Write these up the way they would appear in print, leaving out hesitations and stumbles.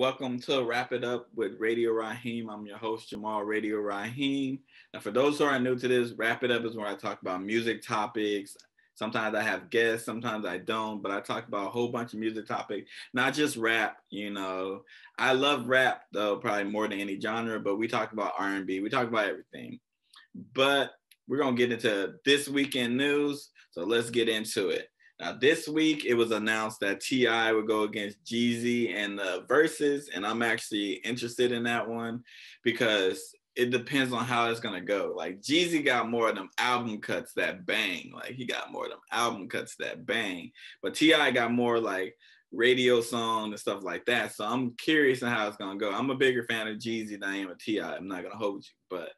Welcome to Wrap It Up with Radio Raheem. I'm your host, Jamal, Radio Raheem. Now, for those who are new to this, Wrap It Up is where I talk about music topics. Sometimes I have guests, sometimes I don't, but I talk about a whole bunch of music topics, not just rap, you know. I love rap, though, probably more than any genre, but we talk about R&B. We talk about everything. But we're going to get into this weekend news, so let's get into it. Now, this week, it was announced that T.I. would go against Jeezy in the Versus, and I'm actually interested in that one because it depends on how it's going to go. Like, Jeezy got more of them album cuts that bang. Like, he got more of them album cuts that bang. But T.I. got more, like, radio songs and stuff like that. So I'm curious on how it's going to go. I'm a bigger fan of Jeezy than I am of T.I. I'm not going to hold you, but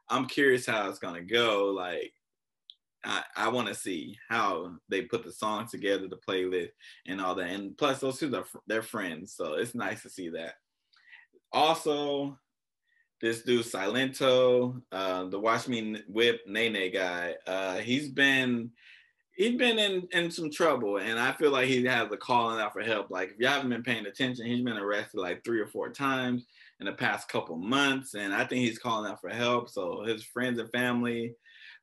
I'm curious how it's going to go. Like, I want to see how they put the songs together, the playlist, and all that. And plus, those two, they're friends, so it's nice to see that. Also, this dude Silento, the Watch Me Whip Nene guy, he's been in some trouble, and I feel like he has a calling out for help. Like, if you haven't been paying attention, he's been arrested like 3 or 4 times in the past couple months, and I think he's calling out for help. So his friends and family,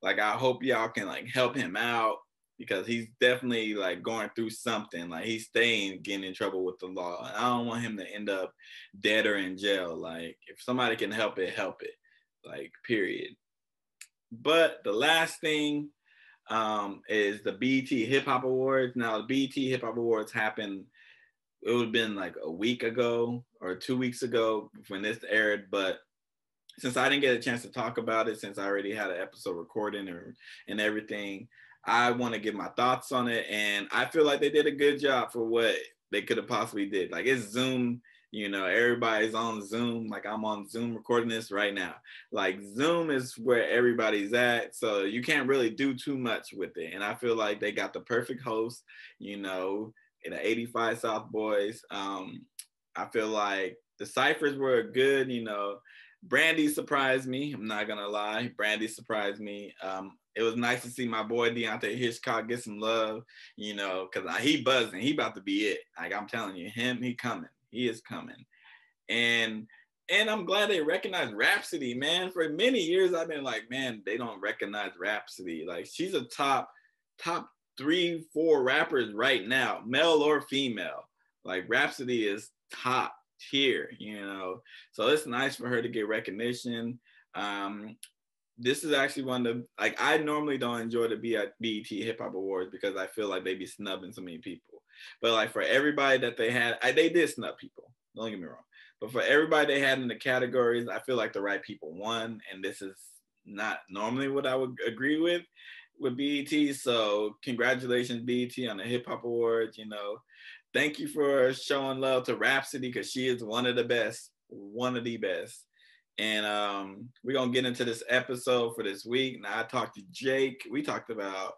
like, I hope y'all can like help him out because he's definitely like going through something. Like, he's getting in trouble with the law. And I don't want him to end up dead or in jail. Like, if somebody can help it, like, period. But the last thing is the BET Hip Hop Awards. Now, the BET Hip Hop Awards happened, it would have been like a week ago or 2 weeks ago when this aired, but since I didn't get a chance to talk about it, since I already had an episode recording and everything, I want to give my thoughts on it. And I feel like they did a good job for what they could have possibly did. Like, it's Zoom, you know, everybody's on Zoom. Like, I'm on Zoom recording this right now. Like, Zoom is where everybody's at. So you can't really do too much with it. And I feel like they got the perfect host, you know, in the 85 South Boys. I feel like the ciphers were good, you know. Brandy surprised me. I'm not gonna lie. Brandy surprised me. It was nice to see my boy Deontay Hitchcock get some love, you know, because he buzzing. He about to be it. Like, I'm telling you, he coming. He is coming. And I'm glad they recognized Rhapsody, man. For many years, I've been like, man, they don't recognize Rhapsody. Like, she's a top 3, 4 rappers right now, male or female. Like, Rhapsody is top tier, you know, so it's nice for her to get recognition. This is actually one of the, like, I normally don't enjoy the BET Hip Hop Awards because I feel like they be snubbing so many people, but like for everybody that they had, they did snub people, don't get me wrong, but for everybody they had in the categories, I feel like the right people won, and this is not normally what I would agree with BET. So congratulations, BET, on the Hip Hop Awards. You know, thank you for showing love to Rhapsody because she is one of the best. And we're going to get into this episode for this week. Now, I talked to Jake. We talked about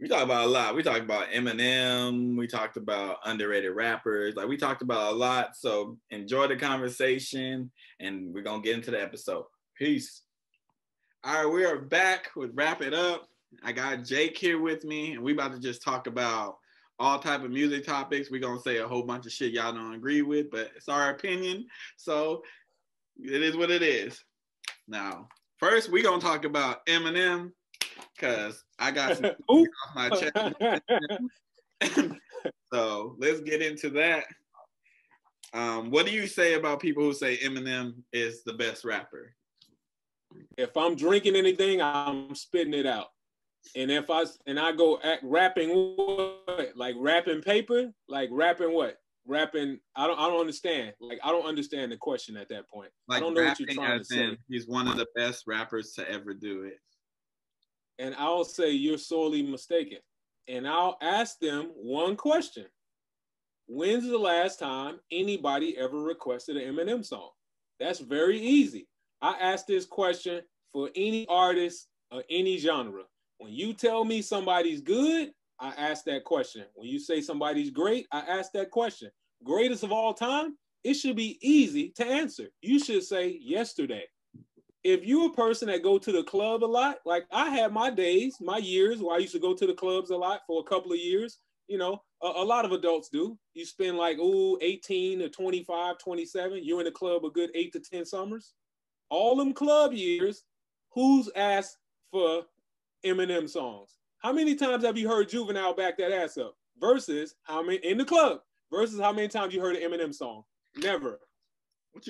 a lot. We talked about Eminem. We talked about underrated rappers. Like, we talked about a lot. So enjoy the conversation, and we're going to get into the episode. Peace. All right, we are back with Wrap It Up. I got Jake here with me, and we about to just talk about all type of music topics. We're going to say a whole bunch of shit y'all don't agree with, but it's our opinion. So it is what it is. Now, first, we're going to talk about Eminem because I got some off my chest. So let's get into that. What do you say about people who say Eminem is the best rapper? If I'm drinking anything, I'm spitting it out. And if I go rapping what? Like rapping paper? Like rapping what? Rapping, I don't understand. Like, I don't understand the question at that point. Like, I don't know what you're trying to say. He's one of the best rappers to ever do it. And I'll say you're sorely mistaken. And I'll ask them one question. When's the last time anybody ever requested an Eminem song? That's very easy. I ask this question for any artist or any genre. When you tell me somebody's good, I ask that question. When you say somebody's great, I ask that question. Greatest of all time, it should be easy to answer. You should say yesterday. If you're a person that go to the club a lot, like I had my days, my years where I used to go to the clubs a lot for a couple of years, You know, a lot of adults do. You spend like, 18 to 25, 27. You're in the club a good 8 to 10 summers. All them club years, who's asked for Eminem songs? How many times have you heard Juvenile back that ass up? Versus how many in the club? Versus how many times you heard an Eminem song? Never.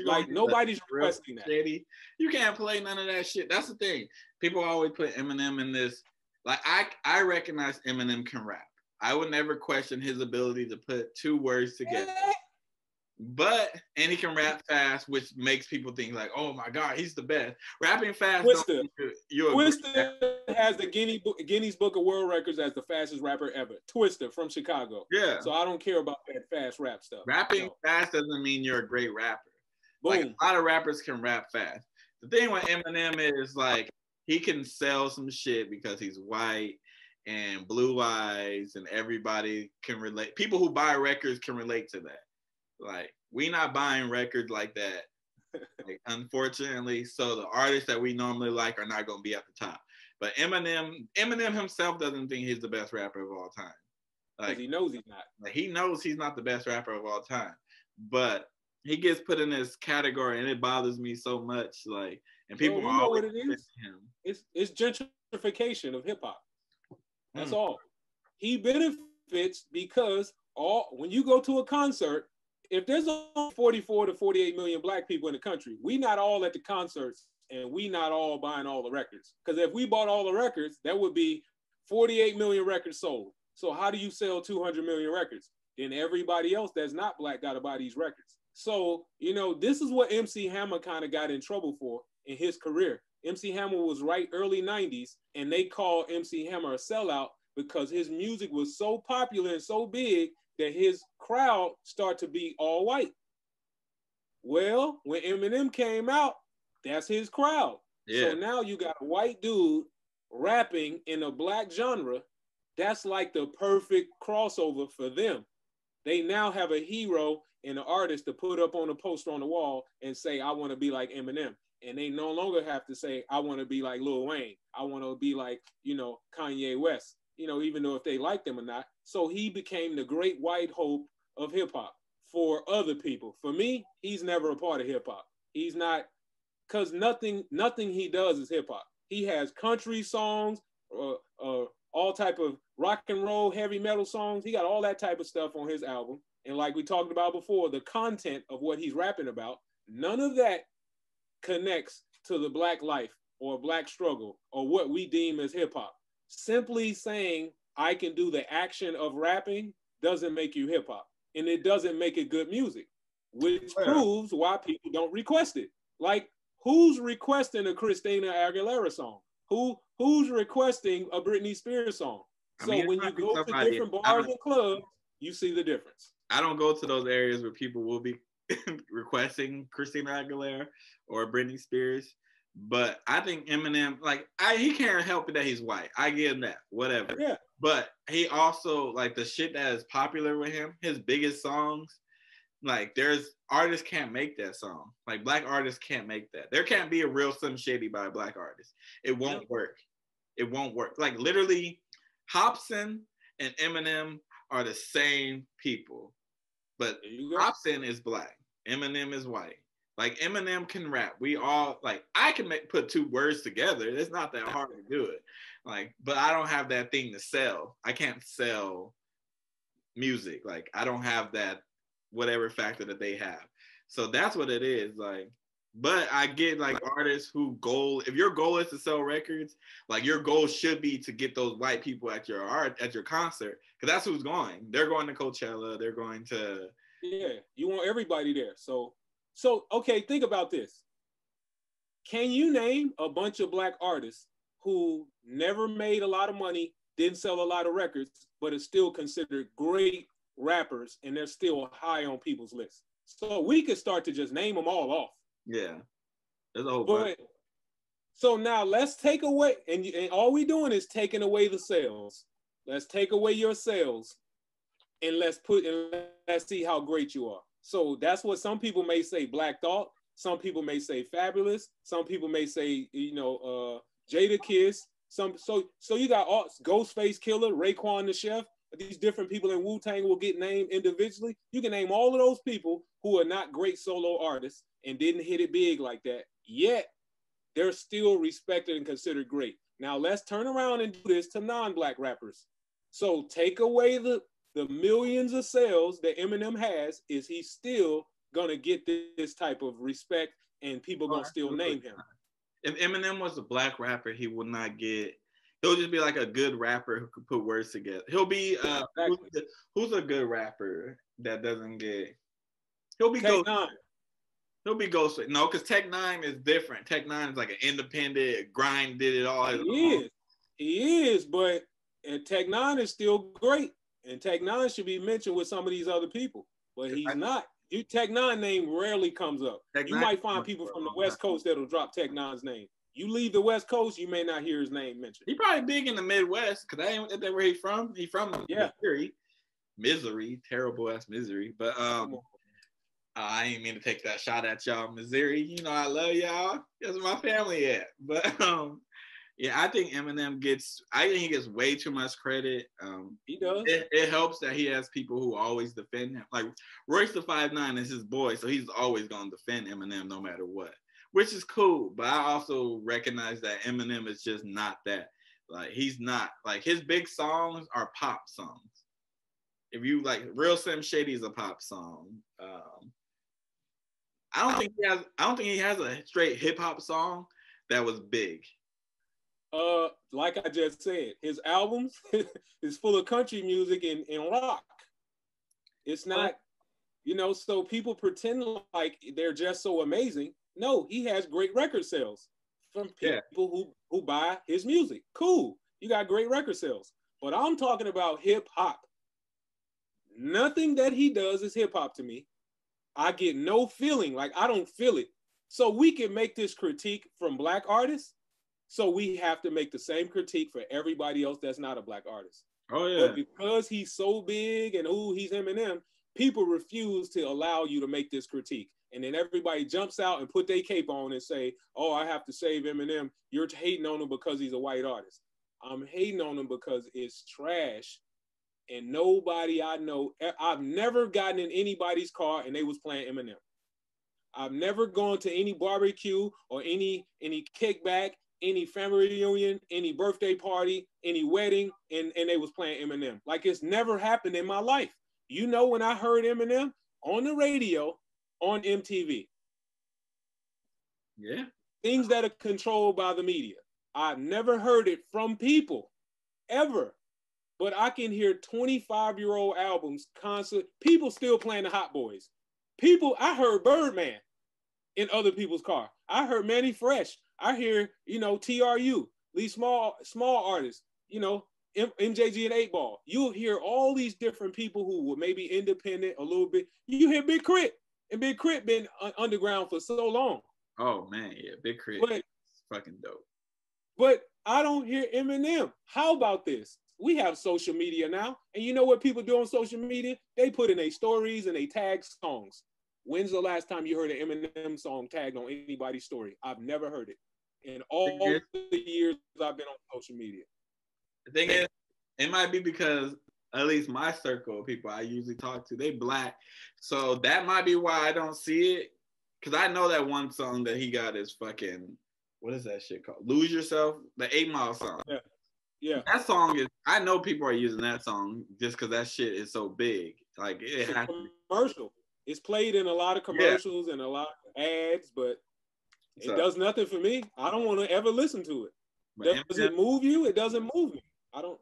Like nobody's requesting that. Shady. You can't play none of that shit. That's the thing. People always put Eminem in this. Like I recognize Eminem can rap. I would never question his ability to put two words together. And he can rap fast, which makes people think like, oh my God, he's the best. Rapping fast. Twista has the Guinness Book of World Records as the fastest rapper ever. Twista from Chicago. Yeah. So I don't care about that fast rap stuff. Rapping fast doesn't mean you're a great rapper. Boom. Like a lot of rappers can rap fast. The thing with Eminem is like he can sell some shit because he's white and blue eyes, and everybody can relate. People who buy records can relate to that. Like, we not buying records like that, like, unfortunately. So the artists that we normally like are not going to be at the top. But Eminem himself doesn't think he's the best rapper of all time. Like, he knows he's not. Like, he knows he's not the best rapper of all time. But he gets put in this category, and it bothers me so much. Like, and people know what it is. It's gentrification of hip hop. That's all. He benefits because when you go to a concert, if there's only 44 to 48 million black people in the country, we not all at the concerts and we not all buying all the records. Because if we bought all the records, that would be 48 million records sold. So how do you sell 200 million records? Then everybody else that's not black got to buy these records. So, you know, this is what MC Hammer kind of got in trouble for in his career. MC Hammer was right early 90s, and they called MC Hammer a sellout because his music was so popular and so big that his crowd started to be all white. Well, when Eminem came out, that's his crowd. Yeah. So now you got a white dude rapping in a black genre. That's like the perfect crossover for them. They now have a hero and an artist to put up on a poster on the wall and say, I want to be like Eminem. And they no longer have to say, I want to be like Lil Wayne. I want to be like, you know, Kanye West, you know, even though if they like them or not. So he became the great white hope of hip hop for other people. For me, he's never a part of hip hop. He's not, because nothing he does is hip hop. He has country songs, all type of rock and roll, heavy metal songs. He got all that type of stuff on his album. And like we talked about before, the content of what he's rapping about, none of that connects to the black life or black struggle or what we deem as hip hop. Simply saying I can do the action of rapping doesn't make you hip hop, and it doesn't make it good music, which proves why people don't request it. Like, who's requesting a Christina Aguilera song? Who's requesting a Britney Spears song? So when you go to different bars and clubs, you see the difference. I don't go to those areas where people will be requesting Christina Aguilera or Britney Spears, but I think Eminem, like, he can't help it that he's white. I give him that, whatever. Yeah. But he also, like, the shit that is popular with him, his biggest songs, like, there's artists can't make that song. Like, black artists can't make that. There can't be a real Slim Shady by a black artist. It won't work. It won't work. Like, literally, Hobson and Eminem are the same people, but Hobson is black. Eminem is white. Like, Eminem can rap. We all, like, I can put two words together. It's not that hard to do it. Like, but I don't have that thing to sell. I can't sell music. Like, I don't have that whatever factor that they have. So that's what it is. Like, but I get, like, artists who if your goal is to sell records, like, your goal should be to get those white people at your concert, because that's who's going. They're going to Coachella. They're going to. Yeah, you want everybody there. So okay, think about this. Can you name a bunch of black artists who never made a lot of money, didn't sell a lot of records, but are still considered great rappers, and they're still high on people's lists? So we could start to just name them all off. Yeah, there's a whole bunch. So now let's take away, and all we doing is taking away the sales. Let's take away your sales, and let's see how great you are. So that's what some people may say, Black Thought. Some people may say Fabulous. Some people may say, Jada Kiss. So you got Ghostface Killer, Raekwon the Chef. these different people in Wu-Tang will get named individually. You can name all of those people who are not great solo artists and didn't hit it big like that, yet they're still respected and considered great. Now let's turn around and do this to non-black rappers. So take away the millions of sales that Eminem has, is he still gonna get this type of respect and people gonna still name him? If Eminem was a black rapper, he would not get. He'll just be like a good rapper who could put words together. He'll be exactly. Who's a good rapper that doesn't get? He'll be Ghost. He'll be Ghost. No, because Tech Nine is different. Tech Nine is like an independent grind, did it all. He is, but and Tech Nine is still great, and Tech Nine should be mentioned with some of these other people, but he's not. Tech Nine name rarely comes up. You might find people from the West Coast that'll drop Tech Nine's name. You leave the West Coast, you may not hear his name mentioned. He probably big in the Midwest, because that where he's from. He's from Missouri, terrible ass Missouri. But I ain't mean to take that shot at y'all, Missouri. You know I love y'all. That's where my family at. But yeah, I think Eminem gets way too much credit. He does. It helps that he has people who always defend him. Like Royce the 5'9" is his boy, so he's always gonna defend Eminem no matter what. Which is cool, but I also recognize that Eminem is just not that. Like he's not like his big songs are pop songs. If you like, Real Slim Shady is a pop song. I don't think he has a straight hip hop song that was big. Like I just said, his albums is full of country music and rock. It's not, so people pretend like they're just so amazing. No, he has great record sales from people who buy his music. Cool. You got great record sales. But I'm talking about hip hop. Nothing that he does is hip hop to me. I get no feeling, like I don't feel it. So we can make this critique from black artists. So we have to make the same critique for everybody else that's not a black artist. Oh yeah. But because he's so big and he's Eminem, people refuse to allow you to make this critique. And then everybody jumps out and put their cape on and say, oh, I have to save Eminem. You're hating on him because he's a white artist. I'm hating on him because it's trash. And nobody I know, I've never gotten in anybody's car and they was playing Eminem. I've never gone to any barbecue or any kickback, any family reunion, any birthday party, any wedding, and they was playing Eminem. Like it's never happened in my life. When I heard Eminem on the radio, on MTV. Yeah. Things that are controlled by the media. I've never heard it from people, ever. But I can hear 25-year-old albums constantly. People still playing the Hot Boys. I heard Birdman in other people's car. I heard Manny Fresh. I hear, TRU, these small artists, MJG and 8 Ball. You'll hear all these different people who were maybe independent a little bit. You hear Big Crit. And Big Crit been underground for so long. Oh man, yeah, Big Crit. It's fucking dope. But I don't hear Eminem. How about this? We have social media now, and you know what people do on social media? They put in their stories and they tag songs. When's the last time you heard an Eminem song tagged on anybody's story? I've never heard it in all the years I've been on social media. The thing is, it might be because at least my circle of people I usually talk to, they black. So that might be why I don't see it. Because I know that one song that he got is fucking, what is that shit called? Lose Yourself, the 8 Mile song. Yeah. That song is, I know people are using that song just because that shit is so big. Like, it's a commercial. It's played in a lot of commercials and a lot of ads, but it does nothing for me. I don't want to ever listen to it. Does it move you? It doesn't move me. I don't.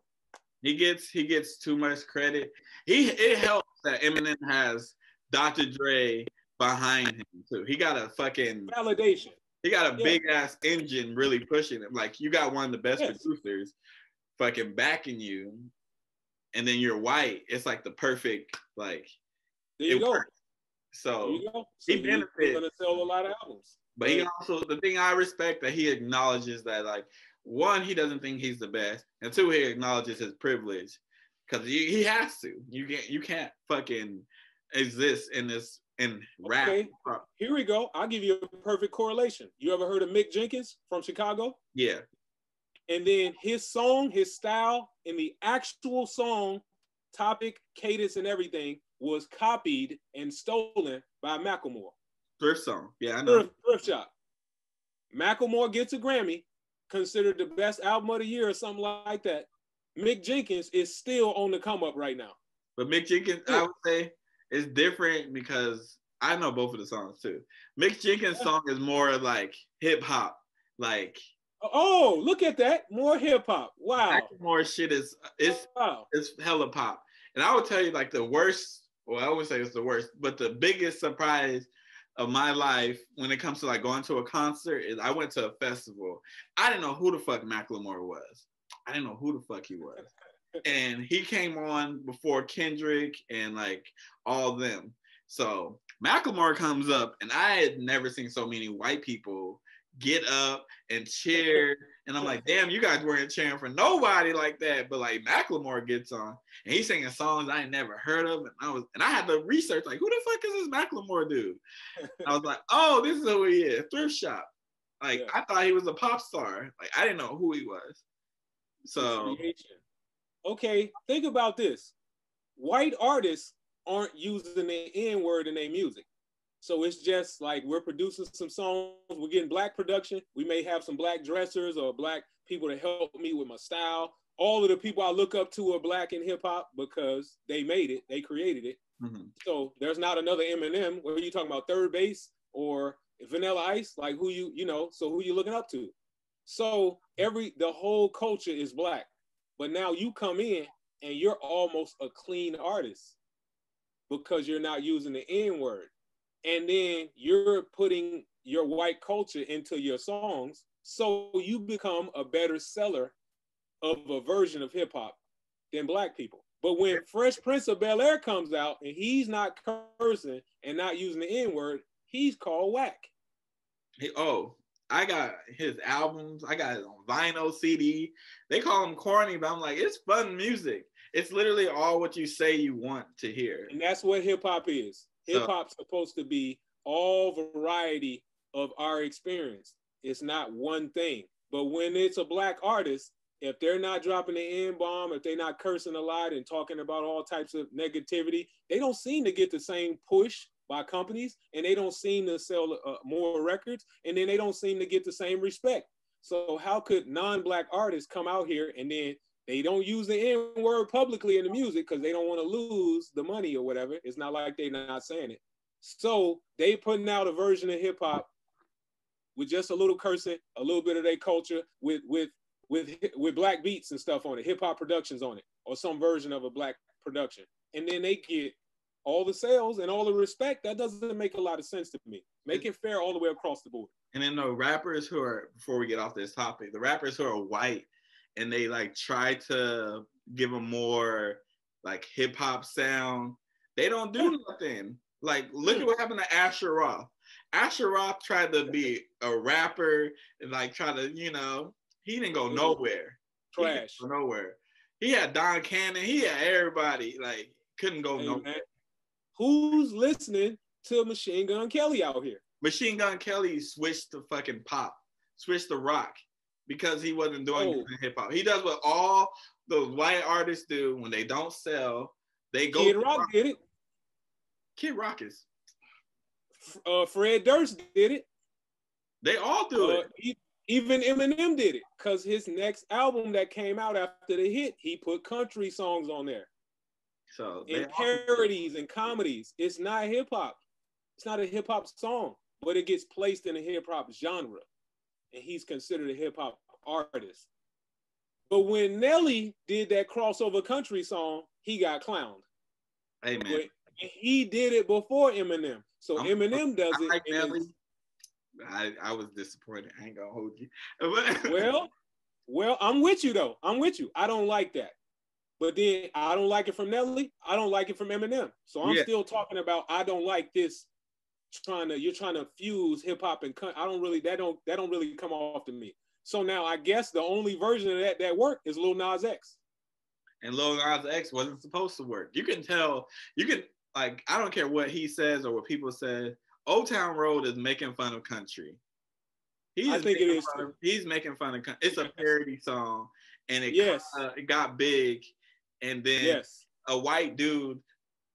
He gets too much credit. It helps that Eminem has Dr. Dre behind him too. He got a fucking validation. He got a big ass engine really pushing him. Like you got one of the best producers fucking backing you, and then you're white. It's like the perfect like. There you go. Works. So he benefits. He's gonna sell a lot of albums. But he also, the thing I respect that he acknowledges that, like, one, he doesn't think he's the best, and two, he acknowledges his privilege, because he has to. You can't fucking exist in rap. Okay, here we go. I'll give you a perfect correlation. You ever heard of Mick Jenkins from Chicago? Yeah. And then his song, his style, in the actual song topic, cadence, and everything was copied and stolen by Macklemore. Thrift song. Yeah, I know. Thrift shop. Macklemore gets a Grammy, considered the best album of the year or something like that. Mick Jenkins is still on the come up right now. But Mick Jenkins, I would say, is different because I know both of the songs too. Mick Jenkins' song is more like hip hop, like. Oh, look at that! More hip hop. Wow. More shit is it's hella pop. And I would tell you like the worst. Well, I would say it's the worst, but the biggest surprise of my life when it comes to like going to a concert is I went to a festival. I didn't know who the fuck Macklemore was. I didn't know who the fuck he was. And he came on before Kendrick and like all them. So Macklemore comes up, and I had never seen so many white people get up and cheer. And I'm like, damn, you guys weren't cheering for nobody like that. But like Macklemore gets on and he's singing songs I ain't never heard of. And I had to research, like, who the fuck is this Macklemore dude? I was like, oh, this is who he is, Thrift Shop. Like, I thought he was a pop star. Like, I didn't know who he was. So okay, think about this. White artists aren't using the N-word in their music. So it's just like we're producing some songs, we're getting black production. We may have some black dressers or black people to help me with my style. All of the people I look up to are black in hip hop because they made it, they created it. Mm-hmm. So there's not another Eminem. Where you talking about third base or Vanilla Ice? Like who who you looking up to? So the whole culture is black. But now you come in and you're almost a clean artist because you're not using the N-word. And then you're putting your white culture into your songs, so you become a better seller of a version of hip hop than black people. But when Fresh Prince of Bel-Air comes out and he's not cursing and not using the N-word, he's called whack. I got his albums. I got it on vinyl, CD. They call them corny, but I'm like, it's fun music. It's literally all what you say you want to hear. And that's what hip hop is. Hip hop's supposed to be all variety of our experience. It's not one thing. But when it's a black artist, if they're not dropping the N-bomb, if they're not cursing a lot and talking about all types of negativity, they don't seem to get the same push by companies, and they don't seem to sell more records, and then they don't seem to get the same respect. So how could non-black artists come out here and then they don't use the N-word publicly in the music because they don't want to lose the money or whatever. It's not like they're not saying it. So they putting out a version of hip hop with just a little cursing, a little bit of their culture with black beats and stuff on it, hip hop productions on it, or some version of a black production. And then they get all the sales and all the respect. That doesn't make a lot of sense to me. Make it fair all the way across the board. And then the rappers who are, before we get off this topic, the rappers who are white, and they like try to give a more like hip hop sound, they don't do nothing. Like, look at what happened to Asher Roth. Asher Roth tried to be a rapper and like try to, he didn't go nowhere. Trash. He didn't go nowhere. He had Don Cannon. He had everybody. Like, couldn't go nowhere. Man. Who's listening to Machine Gun Kelly out here? Machine Gun Kelly switched to fucking pop, switched to rock. Because he wasn't doing hip hop. He does what all those white artists do when they don't sell. They go. Kid Rock did it. Kid Rock is. Fred Durst did it. They all do it. Even Eminem did it. Because his next album that came out after the hit, he put country songs on there. So and parodies and comedies. It's not hip hop. It's not a hip hop song, but it gets placed in a hip hop genre. And he's considered a hip hop artist. But when Nelly did that crossover country song, he got clowned. Hey, man. He did it before Eminem. So Eminem does it. Like Nelly. I was disappointed. I ain't gonna hold you. well, I'm with you though. I'm with you. I don't like that. But then I don't like it from Nelly. I don't like it from Eminem. So I'm still talking about I don't like this. You're trying to fuse hip hop and country. That don't really come off to me. So now I guess the only version of that worked is Lil Nas X. And Lil Nas X wasn't supposed to work. You can tell. I don't care what he says or what people say. Old Town Road is making fun of country. I think it is. He's making fun of country. It's a parody song, and it got big, and then a white dude,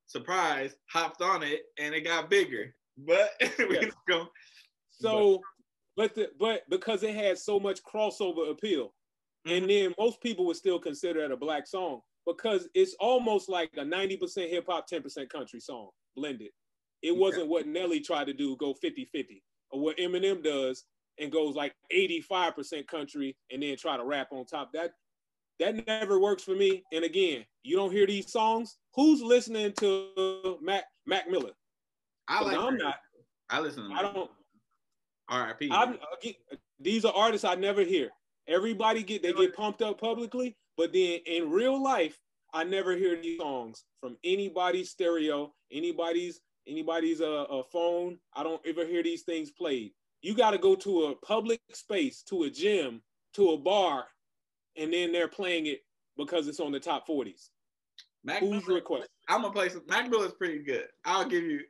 surprise, hopped on it and it got bigger. But Yes. So, but because it had so much crossover appeal, and then most people would still consider it a black song because it's almost like a 90% hip hop, 10% country song blended. It wasn't what Nelly tried to do, go 50-50, or what Eminem does and goes like 85% country and then try to rap on top. That never works for me. And again, you don't hear these songs. Who's listening to Mac Miller? I'm not. I listen to Mac. I don't. R.I.P. These are artists I never hear. Everybody get pumped up publicly, but then in real life, I never hear these songs from anybody's stereo, anybody's phone. I don't ever hear these things played. You got to go to a public space, to a gym, to a bar, and then they're playing it because it's on the top 40s. Who's request? I'm gonna play some. Mac Miller's pretty good. I'll give you.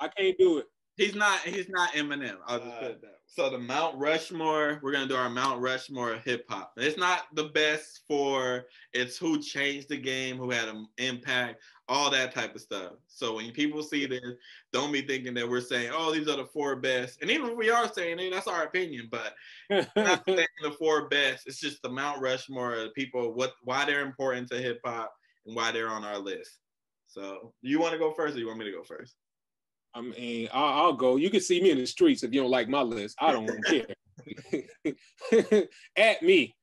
I can't do it. He's not Eminem. I'll just put it that way. So the Mount Rushmore, we're gonna do our Mount Rushmore of hip hop. It's not the best for it's who changed the game, who had an impact, all that type of stuff. So when people see this, don't be thinking that we're saying, oh, these are the 4 best. And even if we are saying it, that's our opinion. But we're not saying the 4 best. It's just the Mount Rushmore of people, why they're important to hip hop and why they're on our list. So you want to go first, or you want me to go first? I mean, I'll go. You can see me in the streets if you don't like my list. I don't care. At me.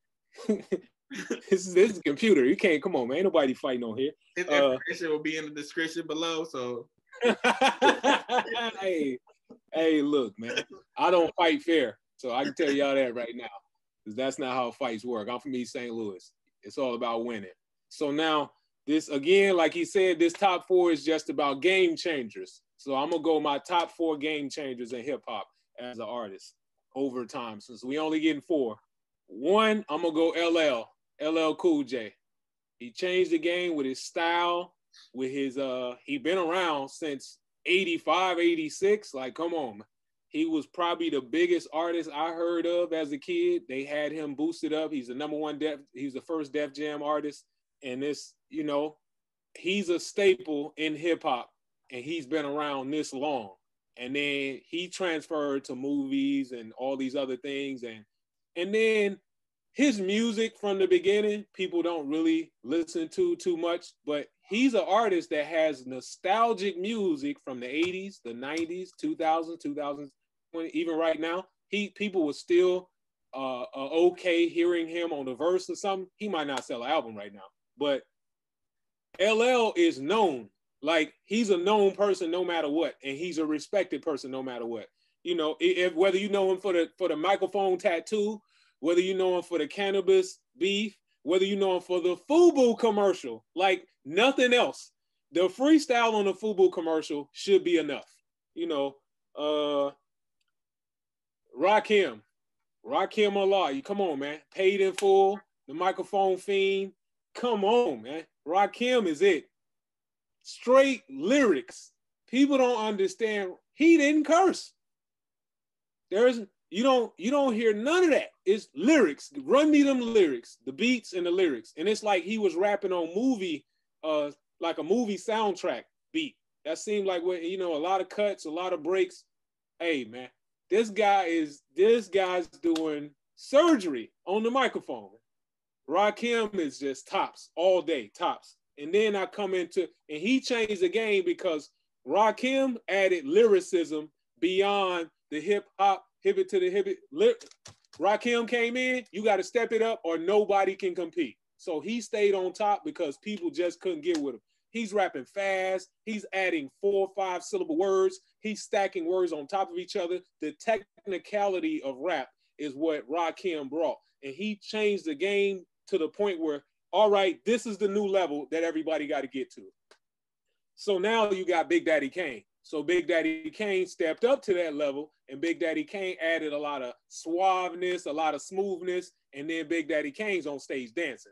This is a computer. You can't, come on, man. Ain't nobody fighting on here. His information will be in the description below, so. Hey, look, man. I don't fight fair, so I can tell y'all that right now, because that's not how fights work. I'm from East St. Louis. It's all about winning. So now, this, again, like he said, this top 4 is just about game changers. So I'm going to go my top 4 game changers in hip hop as an artist over time, since we only getting 4. 1, I'm going to go LL Cool J. He changed the game with his style, with his, he been around since 85, 86. Like, come on. He was probably the biggest artist I heard of as a kid. They had him boosted up. He's the #1 he's the first Def Jam artist. And this, you know, he's a staple in hip hop. And he's been around this long. And then he transferred to movies and all these other things. And then his music from the beginning, people don't really listen to too much, but he's an artist that has nostalgic music from the 80s, the 90s, 2000s, 2020, even right now. People were still okay hearing him on the verse or something. He might not sell an album right now, but LL is known. Like, he's a known person no matter what, and he's a respected person no matter what. You know, if whether you know him for the microphone tattoo, whether you know him for the cannabis beef, whether you know him for the FUBU commercial, like nothing else. The freestyle on the FUBU commercial should be enough. You know, Rakim Allah, you come on, man. Paid in Full, the Microphone Fiend. Come on, man. Rakim is it. Straight lyrics. People don't understand. He didn't curse. You don't hear none of that. It's lyrics. Run me them lyrics, the beats and the lyrics. And it's like he was rapping on movie, like a movie soundtrack beat. That seemed like what, you know, a lot of cuts, a lot of breaks. Hey, man, this guy's doing surgery on the microphone. Rakim is just tops all day, tops. And then I come into, and he changed the game because Rakim added lyricism beyond the hip hop, hip it to the hip it. Rakim came in, you got to step it up or nobody can compete. So he stayed on top because people just couldn't get with him. He's rapping fast. He's adding 4 or 5 syllable words. He's stacking words on top of each other. The technicality of rap is what Rakim brought. And he changed the game to the point where, all right, this is the new level that everybody got to get to. So now you got Big Daddy Kane. So Big Daddy Kane stepped up to that level, and Big Daddy Kane added a lot of suaveness, a lot of smoothness, and then Big Daddy Kane's on stage dancing.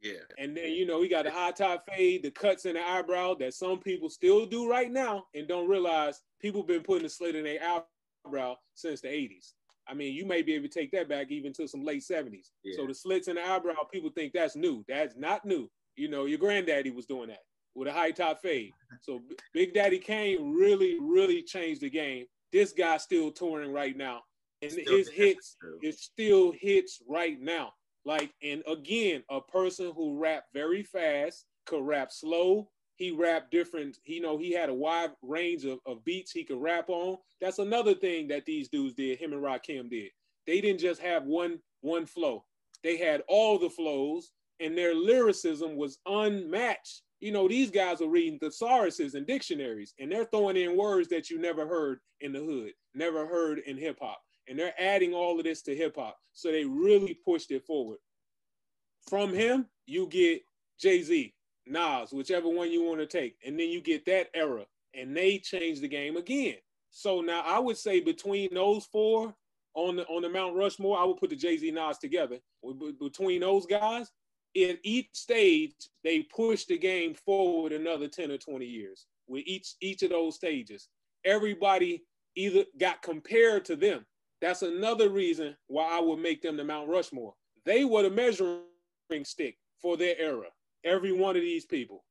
Yeah. And then, you know, he got the high top fade, the cuts in the eyebrow that some people still do right now and don't realize people been putting a slit in their eyebrow since the 80s. I mean, you may be able to take that back even to some late 70s. Yeah. So the slits in the eyebrow, people think that's new. That's not new. You know, your granddaddy was doing that. with a high top fade. So Big Daddy Kane really, really changed the game. This guy's still touring right now. And his hits is still hits right now. Like, and again, a person who rapped very fast, could rap slow. He rapped different, he had a wide range of beats he could rap on. That's another thing that these dudes did, him and Rakim did. They didn't just have one flow. They had all the flows, and their lyricism was unmatched. These guys are reading thesauruses and dictionaries, and they're throwing in words that you never heard in the hood, never heard in hip hop. And they're adding all of this to hip hop. So they really pushed it forward. From him, you get Jay-Z, Nas, whichever one you want to take. And then you get that era, and they changed the game again. So now I would say between those four on the Mount Rushmore, I would put the Jay-Z, Nas together. Between those guys, in each stage, they pushed the game forward another 10 or 20 years with each of those stages. Everybody either got compared to them. That's another reason why I would make them the Mount Rushmore. They were the measuring stick for their era, every one of these people.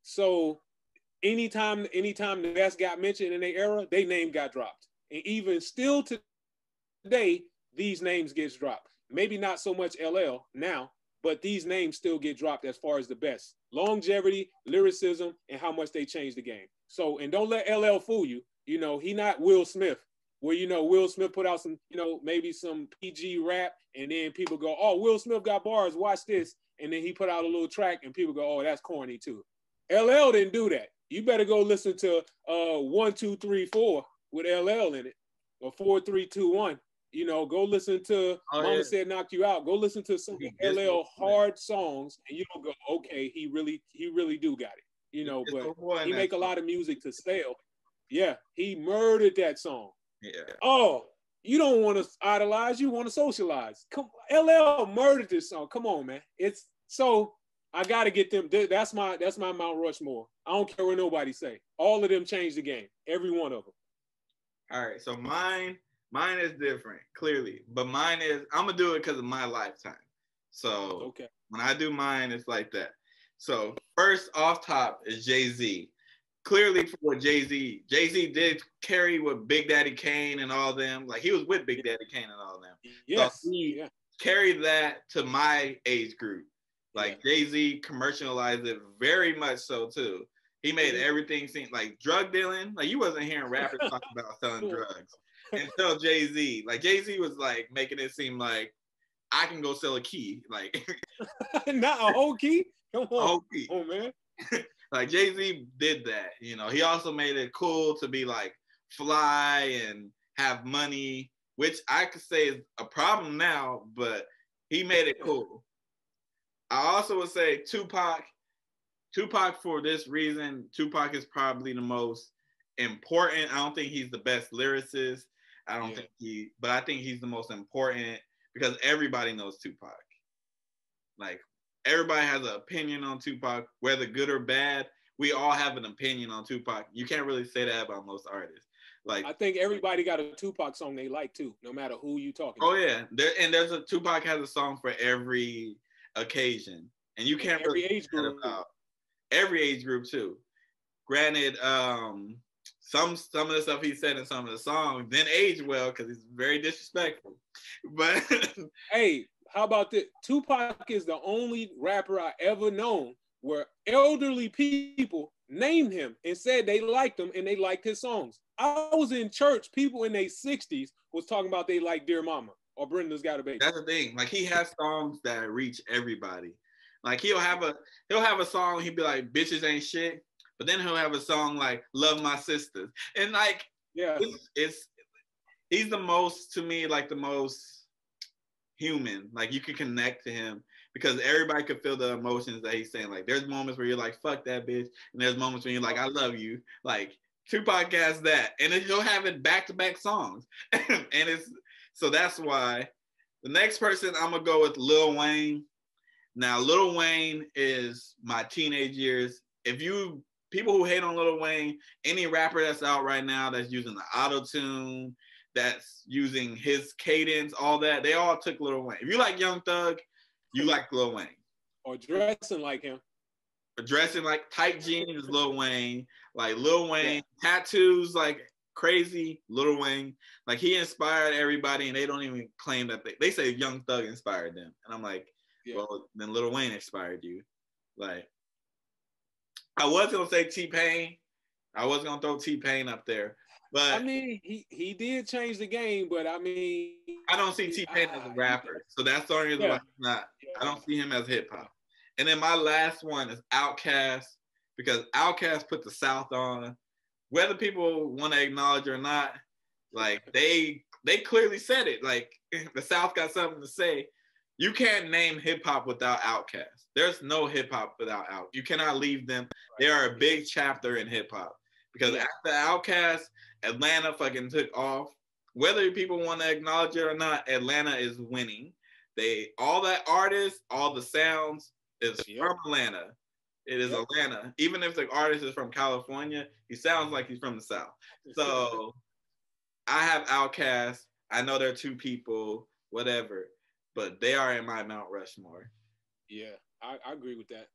So anytime the best got mentioned in their era, their name got dropped. And even still today, these names gets dropped. Maybe not so much LL now, but these names still get dropped as far as the best. Longevity, lyricism, and how much they changed the game. So, and don't let LL fool you. He not Will Smith, where, Will Smith put out some, maybe some PG rap, and then people go, oh, Will Smith got bars, watch this. And then he put out a little track, and people go, oh, that's corny too. LL didn't do that. You better go listen to 1, 2, 3, 4 with LL in it, or 4, 3, 2, 1. Go listen to Mama Said Knock You Out. Go listen to some LL hard songs, and you'll go, okay, he really do got it. But he make a lot of music to sell. Yeah, he murdered that song. Yeah. Oh, you don't want to idolize, you want to socialize. Come, LL murdered this song. Come on, man. It's so I gotta get them. That's my Mount Rushmore. I don't care what nobody say. All of them changed the game. Every one of them. All right, so mine is different, clearly. But mine is, I'm gonna do it because of my lifetime. So okay. When I do mine, it's like that. So first off top is Jay-Z. Clearly for Jay-Z did carry with Big Daddy Kane and all them. Like he was with Big Daddy Kane and all them. Yes. So he carried that to my age group. Like Jay-Z commercialized it very much so too. He made everything seem like drug dealing. Like you wasn't hearing rappers talk about selling drugs until Jay-Z. Like Jay-Z was like making it seem like I can go sell a key. Like not a whole key. Come on, a whole key. Oh man. Like Jay-Z did that, He also made it cool to be like fly and have money, which I could say is a problem now, but he made it cool. I also would say Tupac for this reason, Tupac is probably the most important. I don't think he's the best lyricist. But I think he's the most important because everybody knows Tupac. Like everybody has an opinion on Tupac, whether good or bad. We all have an opinion on Tupac. You can't really say that about most artists. Like I think everybody got a Tupac song they like too, no matter who you talking to. Oh yeah, there's a Tupac has a song for every occasion, and you can't every really age group about every age group too. Granted, some of the stuff he said in some of the songs didn't age well because he's very disrespectful. But hey, how about this? Tupac is the only rapper I ever known where elderly people named him and said they liked him and they liked his songs. I was in church, people in their 60s was talking about they like Dear Mama or Brenda's Got a Baby. That's the thing. Like he has songs that reach everybody. Like he'll have a song, he'd be like, bitches ain't shit. But then he'll have a song like Love My Sisters. And like, he's the most, to me, like the most human. Like you can connect to him because everybody could feel the emotions that he's saying. Like there's moments where you're like, fuck that bitch. And there's moments when you're like, I love you. Like Tupac has that. And then he'll have it back-to-back songs. And so that's why. The next person I'm gonna go with Lil Wayne. Now Lil Wayne is my teenage years. People who hate on Lil Wayne, any rapper that's out right now that's using the auto-tune, that's using his cadence, all that, they all took Lil Wayne. If you like Young Thug, you like Lil Wayne. Or dressing like him. dressing like tight jeans is Lil Wayne. Like Lil Wayne, tattoos like crazy, Lil Wayne. Like he inspired everybody, and they don't even claim that they say Young Thug inspired them. And I'm like, well, then Lil Wayne inspired you. Like, I was gonna say T-Pain. I was gonna throw T-Pain up there, but I mean, he did change the game. But I mean, I don't see T-Pain as a rapper, so that's the only reason why he's not. I don't see him as hip hop. And then my last one is Outkast, because Outkast put the South on. Whether people want to acknowledge or not, like they clearly said it. Like the South got something to say. You can't name hip hop without Outkast. There's no hip hop without Outkast. You cannot leave them. They are a big chapter in hip hop, because after Outkast, Atlanta fucking took off. Whether people want to acknowledge it or not, Atlanta is winning. All that artists, all the sounds is from Atlanta. It is Atlanta. Even if the artist is from California, he sounds like he's from the South. So I have Outkast. I know they're two people, whatever, but they are in my Mount Rushmore. Yeah, I agree with that.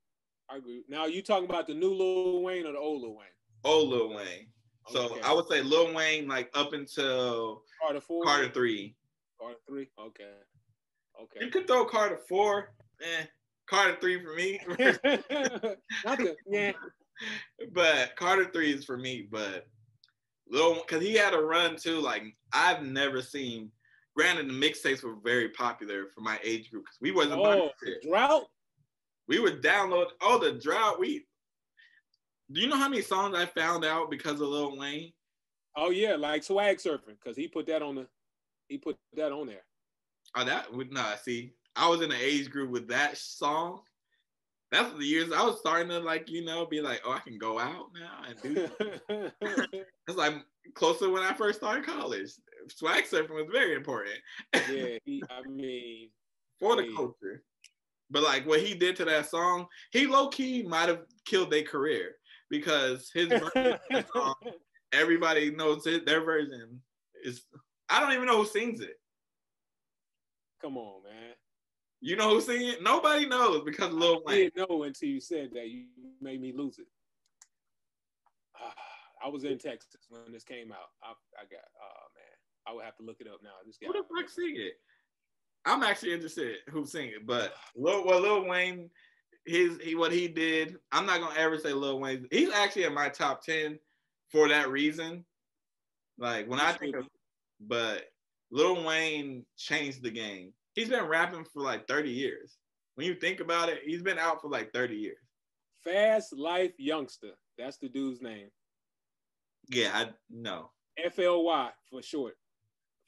I agree. Now, you talking about the new Lil Wayne or the old Lil Wayne? Old Lil Wayne. So I would say Lil Wayne, like up until Carter 4? Carter 3. Carter 3? Okay. You could throw Carter 4. Carter 3 for me. But Carter 3 is for me. But because he had a run too. Like I've never seen. Granted, the mixtapes were very popular for my age group because we wasn't buying shit. Drought. We would download. The Drought. Do you know how many songs I found out because of Lil Wayne? Oh yeah, like Swag Surfing, because he put that on there. Oh, that would not see. I was in the age group with that song. That's the years I was starting to be like, oh, I can go out now and do it. It's like closer when I first started college. Swag Surfing was very important. Yeah, for the culture. But like what he did to that song, he low key might have killed their career, because his version of the song, everybody knows their version is. I don't even know who sings it. Come on, man. You know who sings it? Nobody knows because of Lil Wayne. I didn't know until you said that. You made me lose it. I was in Texas when this came out. I got, man, I would have to look it up now. Who the fuck sing it? I'm actually interested who sing it, but Lil Wayne, what he did, I'm not gonna ever say Lil Wayne. He's actually in my top 10 for that reason. Like when I think of, but Lil Wayne changed the game. He's been rapping for like 30 years. When you think about it, he's been out for like 30 years. Fast Life Youngster. That's the dude's name. Yeah, I know. FLY for short.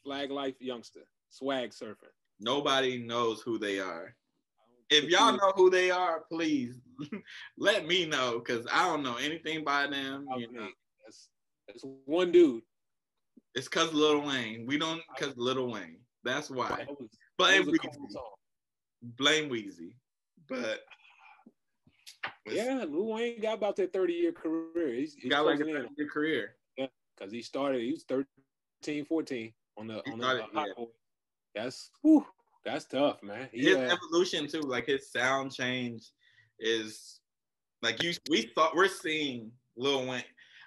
Flag Life Youngster. Swag Surfing. Nobody knows who they are. If y'all know who they are, please let me know, because I don't know anything by them. That's one dude. It's because Lil Wayne. We don't, because Lil Wayne. That's why. Blame Weezy. Blame Weezy. But yeah, Lil Wayne got about that 30-year career. He's got like a 30-year career. Yeah, because he was 13, 14 on the Hot Boy. That's tough, man. His evolution too, like his sound change is like we're seeing Lil Wayne.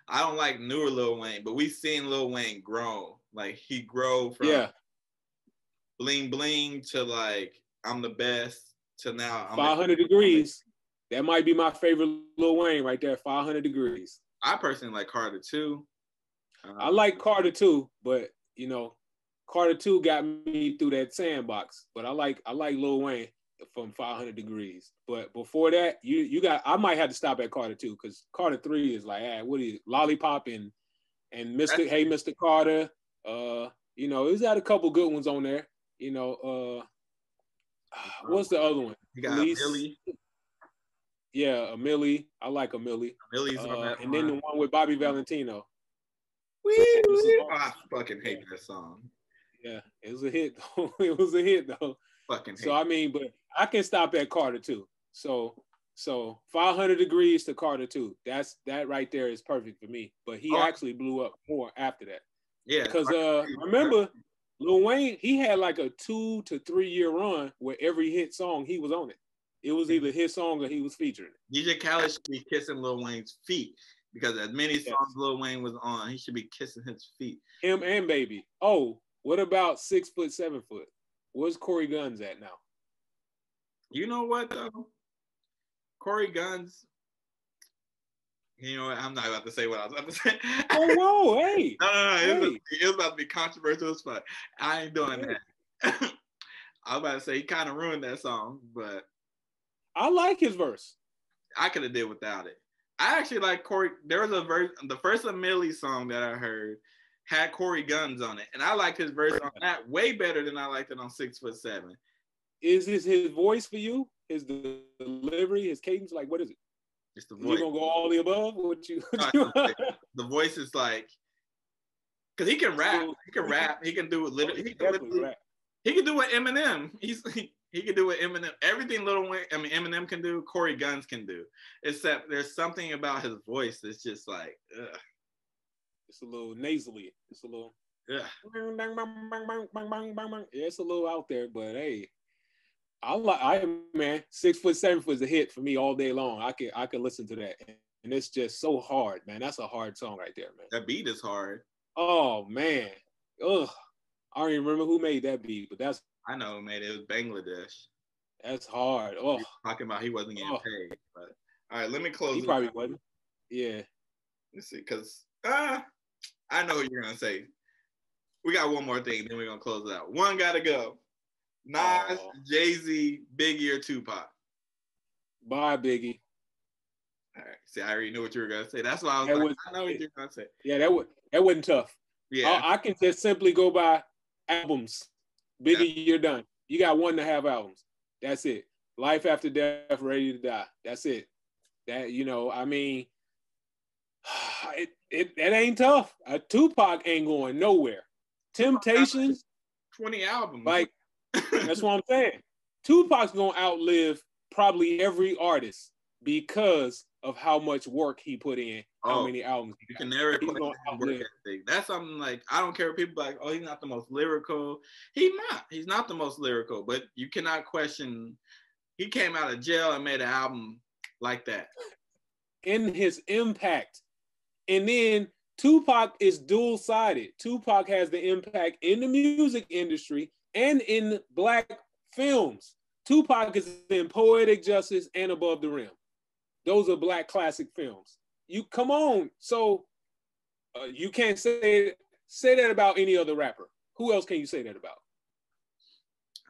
I don't like newer Lil Wayne, but we seen Lil Wayne grow. Like he grow from bling bling to like I'm the best to now 500 degrees. That might be my favorite Lil Wayne right there. 500 degrees. I personally like Carter 2. I like Carter 2, but Carter 2 got me through that sandbox. But I like Lil Wayne from 500 degrees. But before that, I might have to stop at Carter 2, because Carter 3 is like, what is it? Lollipop and Mr. Carter. He's got a couple good ones on there. What's the other one? You got Millie. Yeah, a Millie. I like a Millie. Millie's on that and then the one with Bobby Valentino. I fucking hate that song. Yeah, it was a hit though. It was a hit though. Fucking hate. So but I can stop at Carter 2. So 500 degrees to Carter 2. That right there is perfect for me. But he actually blew up more after that. Yeah. Because remember, Lil Wayne, he had like a 2 to 3 year run where every hit song he was on it. It was either his song or he was featured. DJ Khaled should be kissing Lil Wayne's feet because as many songs Yes. Lil Wayne was on, he should be kissing his feet. Him and Baby. Oh, what about 6 foot, 7 foot? Where's Corey Guns at now? You know what though? Corey Guns. You know what? I'm not about to say what I was about to say. Whoa, hey. No. Hey. It was about to be controversial as fuck. I ain't doing Hey. that. I was about to say he kind of ruined that song, but I like his verse. I could have did without it. I actually like Corey. There was a verse, the first Millie song that I heard had Corey Guns on it, and I liked his verse on that way better than I liked it on 6 foot 7. Is this his voice for you? His delivery, his cadence? Like, what is it? It's the voice. You gonna go all the above? What you? The voice is like, because he can rap. He can rap. He can do it. He can do what Eminem. He can do what Eminem. Everything Eminem can do, Corey Guns can do. Except there's something about his voice that's just like, ugh. It's a little nasally. It's a little. Yeah. It's a little out there, but hey, man, 6 foot 7 foot is a hit for me all day long. I can listen to that, and it's just so hard, man. That's a hard song right there, man. That beat is hard. Oh man, ugh. I don't even remember who made that beat, but I know who made it. It was Bangladesh. That's hard. Oh, talking about he wasn't getting paid. But all right, let me close. He probably wasn't. Yeah. Let's see, because I know what you're gonna say. We got one more thing, then we're gonna close it out. One gotta go. Nas, Jay-Z, Biggie, or Tupac? Bye, Biggie. All right. See, I already knew what you were gonna say. That's why I was I know what you're gonna say. Yeah, that wasn't tough. Yeah, I can just simply go by albums. Biggie, you're done. You got 1.5 albums. That's it. Life After Death, Ready to Die. That's it. That I mean, it ain't tough. Tupac ain't going nowhere. Temptations, 20 albums. Like that's what I'm saying. Tupac's gonna outlive probably every artist because of how much work he put in, how many albums he got. You can never outlive. That's something like, I don't care if people like, oh, he's not the most lyrical. He's not the most lyrical, but you cannot question he came out of jail and made an album like that. In his impact. And then Tupac is dual-sided. Tupac has the impact in the music industry and in Black films. Tupac is in Poetic Justice and Above the Rim. Those are Black classic films. You come on. So you can't say that about any other rapper. Who else can you say that about?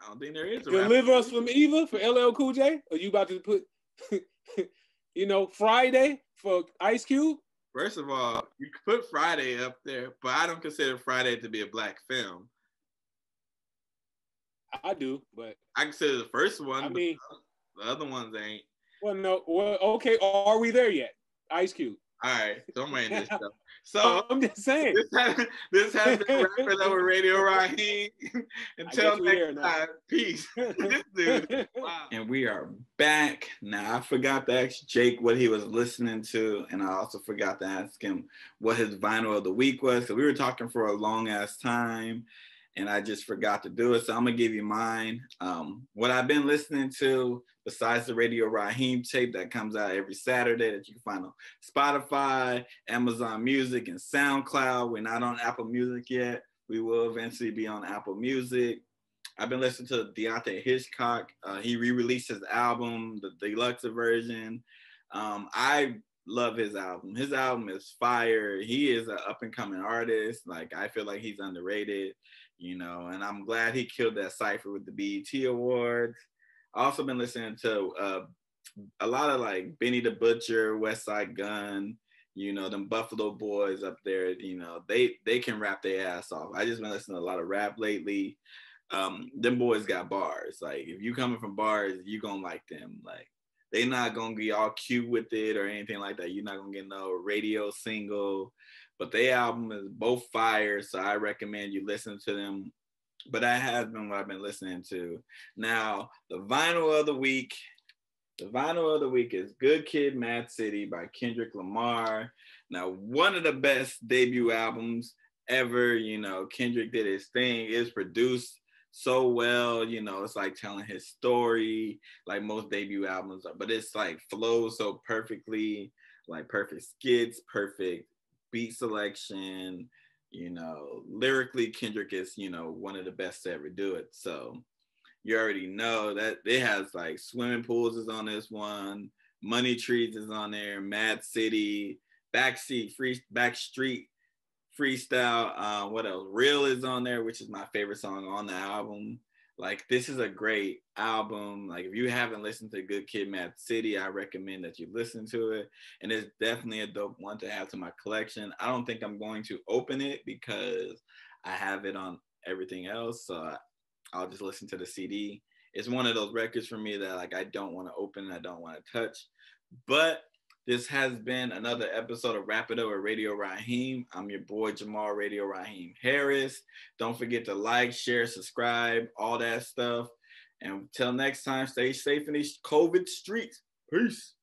I don't think there is a Deliver Us From Eva for LL Cool J? Are you about to put, Friday for Ice Cube? First of all, you could put Friday up there, but I don't consider Friday to be a Black film. I do, but I consider the first one. I mean, the other ones ain't. Well, no. Well, okay. Are we there yet? Ice Cube. All right, so I'm writing this stuff. So I'm just saying. This has been Rapping Up with Radio Raheem. Until next time, peace. This dude. Wow. And we are back. Now, I forgot to ask Jake what he was listening to, and I also forgot to ask him what his vinyl of the week was, because we were talking for a long ass time, and I just forgot to do it. So I'm gonna give you mine. What I've been listening to, besides the Radio Raheem tape that comes out every Saturday that you can find on Spotify, Amazon Music, and SoundCloud. We're not on Apple Music yet. We will eventually be on Apple Music. I've been listening to Deontay Hitchcock. He re-released his album, the deluxe version. I love his album. His album is fire. He is an up-and-coming artist. Like, I feel like he's underrated, and I'm glad he killed that cypher with the BET Awards. I also been listening to a lot of like Benny the Butcher, West Side Gun, them Buffalo boys up there, they can rap their ass off. I just been listening to a lot of rap lately. Them boys got bars. Like, if you coming from bars, you gonna like them. Like, they not gonna be all cute with it or anything like that. You're not gonna get no radio single, but their album is both fire, so I recommend you listen to them. But that has been what I've been listening to. Now, the vinyl of the week is Good Kid, Mad City by Kendrick Lamar. Now, one of the best debut albums ever. Kendrick did his thing. It's produced so well. You know, it's like telling his story, like most debut albums are, but it's like flows so perfectly, like perfect skits, perfect beat selection. You know, lyrically, Kendrick is, you know, one of the best to ever do it. So you already know that it has like Swimming Pools is on this one, Money Trees is on there, Mad City, Backstreet Freestyle. What else? Real is on there, which is my favorite song on the album. Like, this is a great album. Like, if you haven't listened to Good Kid, Mad City, I recommend that you listen to it. And it's definitely a dope one to add to my collection. I don't think I'm going to open it because I have it on everything else. So I'll just listen to the CD. It's one of those records for me that like I don't want to open, I don't want to touch. But this has been another episode of Wrap It Up with Radio Raheem. I'm your boy Jamal Radio Raheem Harris. Don't forget to like, share, subscribe, all that stuff. And until next time, stay safe in these COVID streets. Peace.